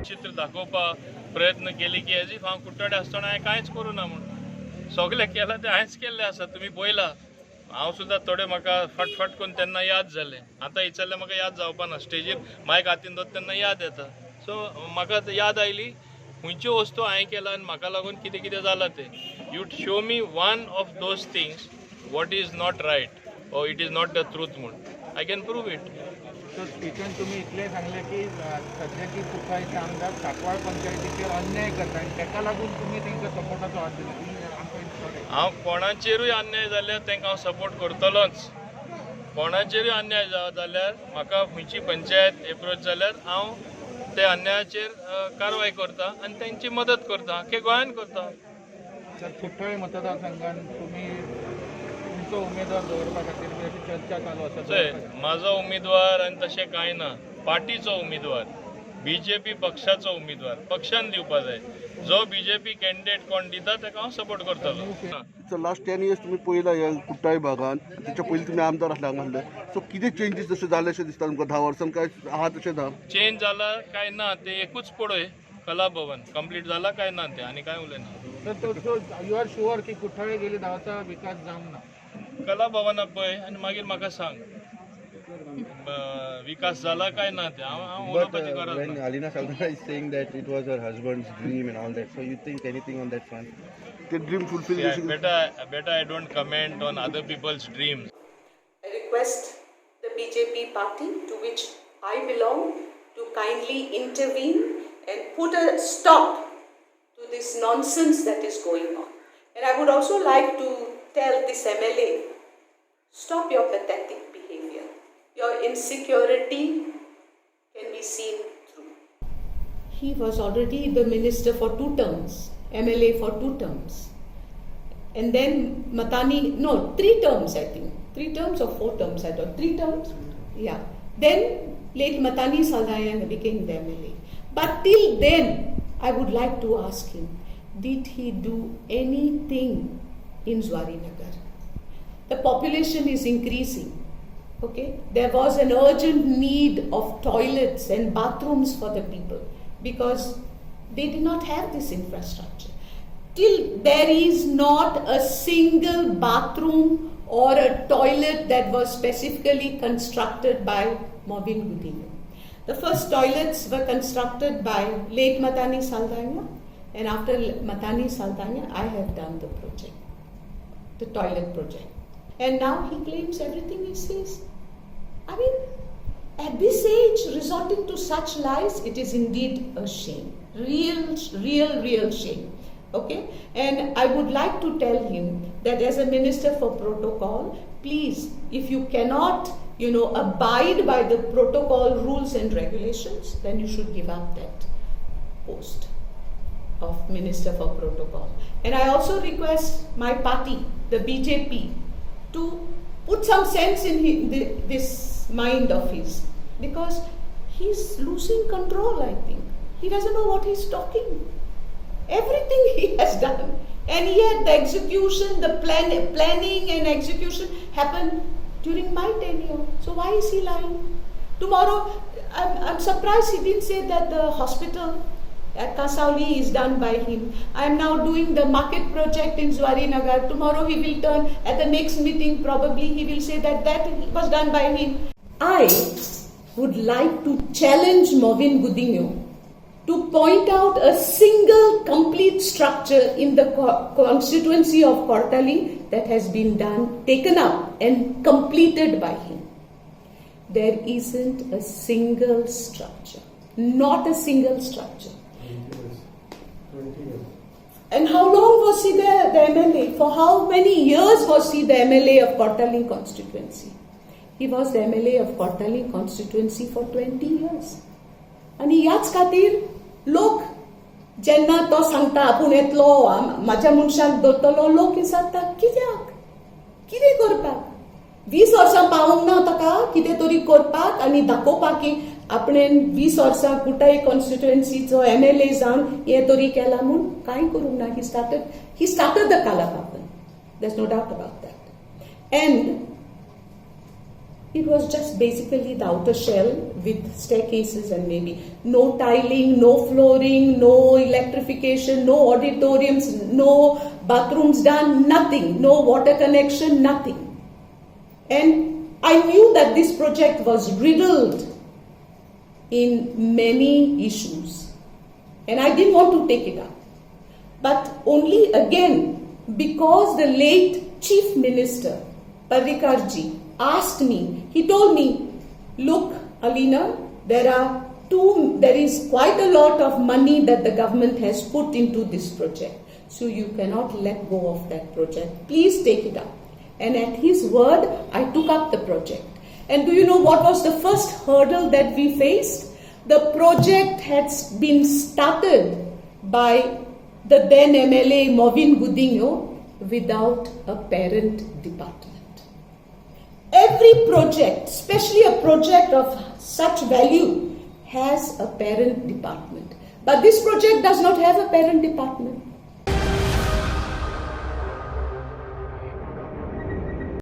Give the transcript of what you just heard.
विचित्र दाखोवपाक प्रयत्न केली की एज इफ हांव कुट्टाडे आसतना हांवें कांयच करूं ना म्हणून सगळें केलां तें हांवेंच केल्लें आसा तुमी पळयलां हांव सुद्दां थोडे म्हाका फटफट करून तेन्ना याद जालें आतां विचारल्यार म्हाका याद जावपा ना स्टेजीर मायक हातीन दवरता तेन्ना याद येता सो म्हाका याद आयली खंयच्यो वस्तू हांवें केला आनी म्हाका लागून कितें कितें जालां तें you show me one of those things what is not right और it is not the truth म्हणून I can prove it. So स्पीचान तुम्ही इतलें सांगलें की सद्याची कुट्टाळेचे आमदार सांकवाळ पंचायतीचेर अन्याय करता आनी ताका लागून तुमी तांकां सपोर्टाचो हात दिलो. हांव कोणाचेरूय अन्याय जाल्यार तांकां हांव सपोर्ट करतलोच कोणाचेरूय अन्याय जाल्यार म्हाका खंयची पंचायत एप्रोच जाल्यार हांव ते अन्यायाचेर कारवाय करता आनी तांची मदत करता आख्खे गोंयान करता. सर कुट्टाळे मतदारसंघात तुम्ही तुमचो उमेदवार दवरपा खातीर अशी चर्चा चालू आसा. म्हाजो उमेदवार आनी तशें कांय ना पार्टीचो उमेदवार बीजेपी पक्षाचो उमेदवार पक्षान दिवपा जाय जो बीजेपी कॅन्डिडेट कोण दिता ताका हांव सपोर्ट करतलो. लास्ट 10 years तुम्ही पळयला ह्या कुट्टाळे भागात त्याच्या पयलीं तुम्ही आमदार आसले हांगा सो कितें चेंजीस जशें जाले अशें दिसता तुमकां 10 वर्सां काय आहा तशें ना चेंज जाला काय ना ते एकूच पळय कला भवन कंप्लीट जाला काय ना ते आनी काय उलयना. सर यू आर शुअर की कुट्टाळे गेले 10 विकास जावना. कला भवना पळय आनी मागीर म्हाका सांग विकास जाला काय ना ते हांव उलोवपाची गरज ना. When Alina Saldana is saying that it was her husband's dream and all that, so you think anything on that front? ते dream fulfil Better I don't comment on other people's dreams. I request the BJP party to which I belong to kindly intervene and put a stop to this nonsense that is going on. And I would also like to tell this MLA, stop your pathetic behavior. Your insecurity can be seen through. He was already the minister for 2 terms, MLA for 2 terms. And then Matani, no, 3 terms I think. 3 terms or 4 terms, I don't 3 terms? Yeah. Then late Matani Saldana became the MLA. But till then, I would like to ask him, did he do anything in Zuarinagar? The population is increasing. Okay, there was an urgent need of toilets and bathrooms for the people because they did not have this infrastructure. Till there is not a single bathroom or a toilet that was specifically constructed by Mobin Gudinho. The first toilets were constructed by late Matani Saldana, and after Matani Saldana, I have done the project, the toilet project. And now he claims everything is his. I mean, at this age, resorting to such lies, it is indeed a shame. Real shame. Okay? And I would like to tell him that as a minister for protocol, please, if you cannot, abide by the protocol rules and regulations, then you should give up that post of minister for protocol. And I also request my party, the BJP, to put some sense in this mind of his, because he's losing control, I think. He doesn't know what he's talking. Everything he has done, and yet the execution, the planning and execution happened during my tenure. So why is he lying? Tomorrow, I'm surprised he didn't say that the hospital at Kasauli is done by him. I am now doing the market project in Zuarinagar. Tomorrow he will turn, at the next meeting probably he will say that was done by him. I would like to challenge Mobin Gudinho to point out a single complete structure in the constituency of Kortali that has been taken up and completed by him. There isn't a single structure. Not a single structure. 20 years. And how long was he there, the MLA? For how many years was he the MLA of Kortali constituency? He was the MLA of Kortali constituency for 20 years. आणि याच खातीर लोक जेन्ना तो सांगता आपूण येतलो म्हाज्या मनशाक दवरतलो लोक विचारता कित्याक कितें करपाक 20 वर्सां पावूंक ना ताका कितें तरी करपाक आनी दाखोवपाक की आपणें 20 वर्सां कुटाय कॉन्स्टिट्युएन्सीचो MLA जावन हें तरी केलां म्हूण कांय करूंक ना. He started the Kala Bhavan. There's no doubt about that. And It was just basically the outer shell with staircases and maybe no tiling, no flooring, no electrification, no auditoriums, no bathrooms done, nothing, no water connection, nothing. And I knew that this project was riddled in many issues. And I didn't want to take it up. But only again, because the late Chief Minister, Parrikarji, asked me, he told me, look, Alina, there is quite a lot of money that the government has put into this project. So you cannot let go of that project. Please take it up. And at his word, I took up the project. And do you know what was the first hurdle that we faced? The project had been started by the then MLA Movin Gudinho without a parent department. Every project, especially a project of such value, has a parent department. But this project does not have a parent department.